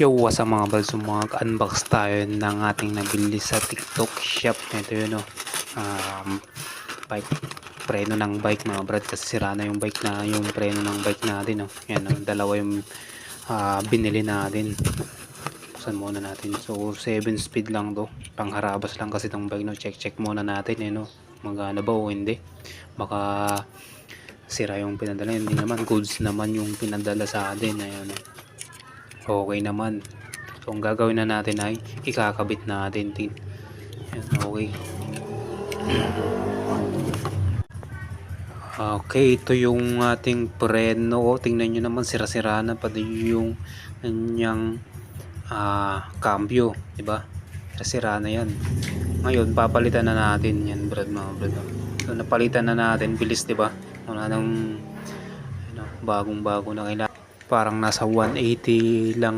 Yo, what's up mga balso, mag-unbox tayo ng ating nabili sa TikTok shop. Ito yun, bike, preno ng bike mga brad, kasi sira na yung bike na, yung preno ng bike natin. Yan, dalawa yung binili natin. Buksan muna natin. So 7 speed lang to, pangharabas lang kasi itong bike. Check muna natin, magana ba o hindi. Baka sira yung pinadala, hindi naman, goods naman yung pinadala sa atin. Ayan, okay naman. So ang gagawin na natin ay ikakabit natin. Yan, okay. Okay, ito yung ating preno. Tingnan nyo naman, sira-sira na pati yung kanyang cambio, diba? Sira na yan. Ngayon papalitan na natin yan, mga brad. So napalitan na natin, bilis, diba? Wala nang bagong-bago na kailangan. Parang nasa 180 lang